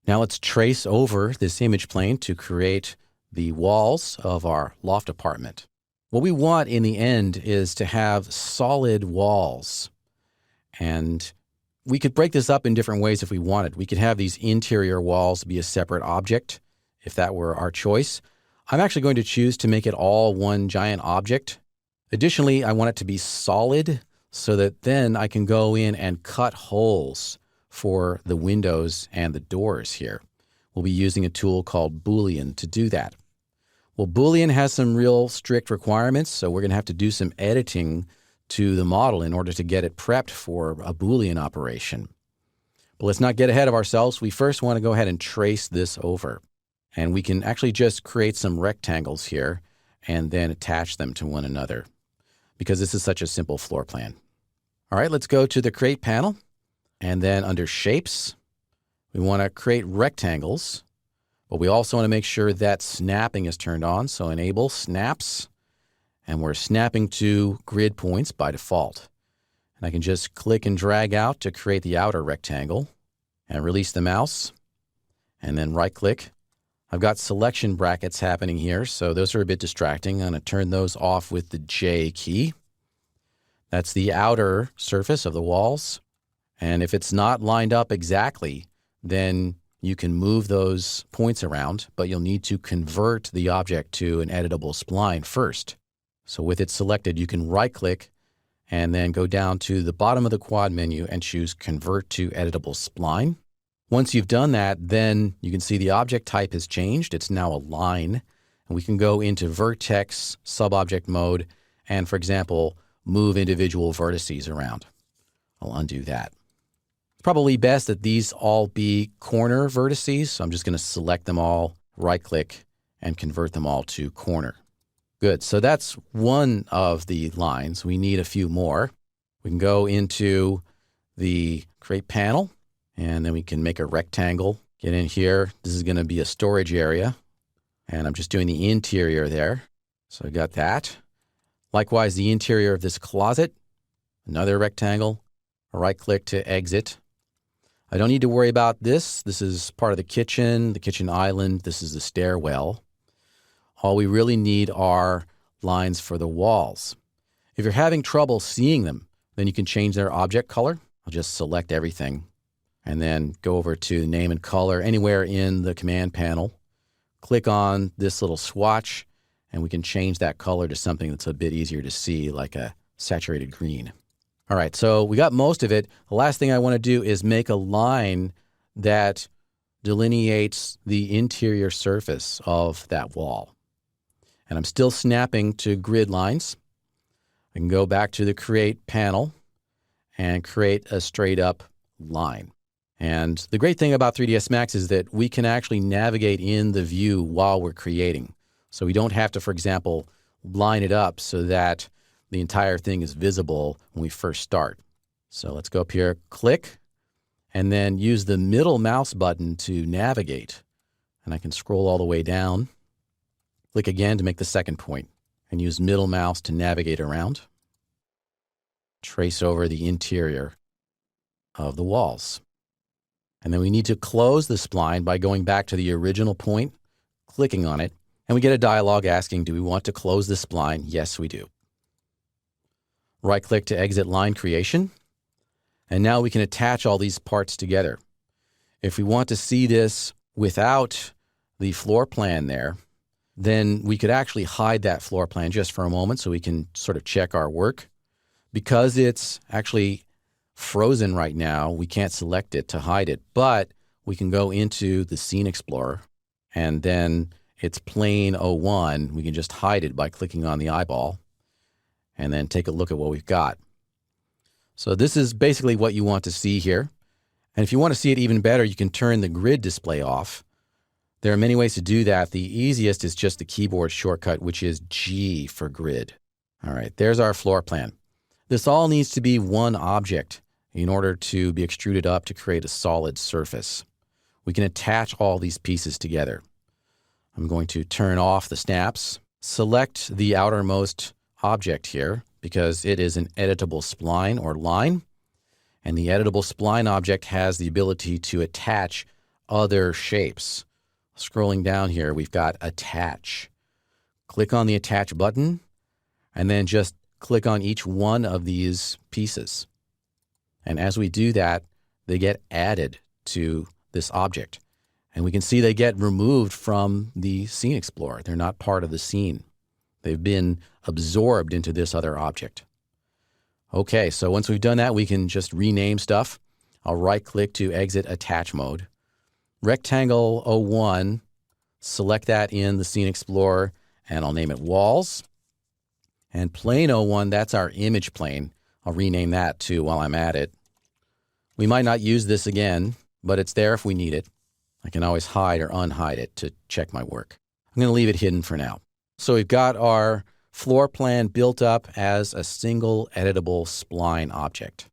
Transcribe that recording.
Now let's trace over this image plane to create the walls of our loft apartment. What we want in the end is to have solid walls. And we could break this up in different ways if we wanted. We could have these interior walls be a separate object, if that were our choice. I'm actually going to choose to make it all one giant object. Additionally, I want it to be solid so that then I can go in and cut holes for the windows and the doors here. We'll be using a tool called Boolean to do that. Well, Boolean has some real strict requirements, so we're going to have to do some editing to the model in order to get it prepped for a Boolean operation. But let's not get ahead of ourselves. We first want to go ahead and trace this over. And we can actually just create some rectangles here and then attach them to one another because this is such a simple floor plan. All right, let's go to the Create panel. And then under Shapes, we want to create rectangles, but we also want to make sure that snapping is turned on. So enable snaps, and we're snapping to grid points by default. And I can just click and drag out to create the outer rectangle and release the mouse and then right click. I've got selection brackets happening here, so those are a bit distracting. I'm going to turn those off with the J key. That's the outer surface of the walls. And if it's not lined up exactly, then you can move those points around, but you'll need to convert the object to an editable spline first. So with it selected, you can right-click and then go down to the bottom of the quad menu and choose Convert to Editable Spline. Once you've done that, then you can see the object type has changed. It's now a line. And we can go into Vertex Subobject mode and, for example, move individual vertices around. I'll undo that. Probably best that these all be corner vertices. So I'm just going to select them all, right-click, and convert them all to corner. Good. So that's one of the lines. We need a few more. We can go into the Create panel, and then we can make a rectangle. Get in here. This is going to be a storage area, and I'm just doing the interior there. So I got that. Likewise, the interior of this closet, another rectangle. Right-click to exit. I don't need to worry about this. This is part of the kitchen island. This is the stairwell. All we really need are lines for the walls. If you're having trouble seeing them, then you can change their object color. I'll just select everything and then go over to name and color anywhere in the command panel. Click on this little swatch and we can change that color to something that's a bit easier to see, like a saturated green. All right, so we got most of it. The last thing I want to do is make a line that delineates the interior surface of that wall. And I'm still snapping to grid lines. I can go back to the Create panel and create a straight up line. And the great thing about 3ds Max is that we can actually navigate in the view while we're creating. So we don't have to, for example, line it up so that the entire thing is visible when we first start. So let's go up here, click, and then use the middle mouse button to navigate. And I can scroll all the way down. Click again to make the second point, and use middle mouse to navigate around. Trace over the interior of the walls. And then we need to close the spline by going back to the original point, clicking on it, and we get a dialog asking, do we want to close the spline? Yes, we do. Right-click to exit line creation. And now we can attach all these parts together. If we want to see this without the floor plan there, then we could actually hide that floor plan just for a moment so we can sort of check our work. Because it's actually frozen right now, we can't select it to hide it, but we can go into the Scene Explorer and then it's plane 01. We can just hide it by clicking on the eyeball and then take a look at what we've got. So this is basically what you want to see here. And if you want to see it even better, you can turn the grid display off. There are many ways to do that. The easiest is just the keyboard shortcut, which is G for grid. All right, there's our floor plan. This all needs to be one object in order to be extruded up to create a solid surface. We can attach all these pieces together. I'm going to turn off the snaps, select the outermost object here because it is an editable spline or line, and the editable spline object has the ability to attach other shapes. Scrolling down here, we've got attach. Click on the attach button and then just click on each one of these pieces. And as we do that, they get added to this object. And we can see they get removed from the Scene Explorer. They're not part of the scene. They've been absorbed into this other object. Okay, so once we've done that, we can just rename stuff. I'll right-click to exit attach mode. Rectangle 01, select that in the Scene Explorer, and I'll name it Walls. And plane 01, that's our image plane. I'll rename that too while I'm at it. We might not use this again, but it's there if we need it. I can always hide or unhide it to check my work. I'm going to leave it hidden for now. So we've got our floor plan built up as a single editable spline object.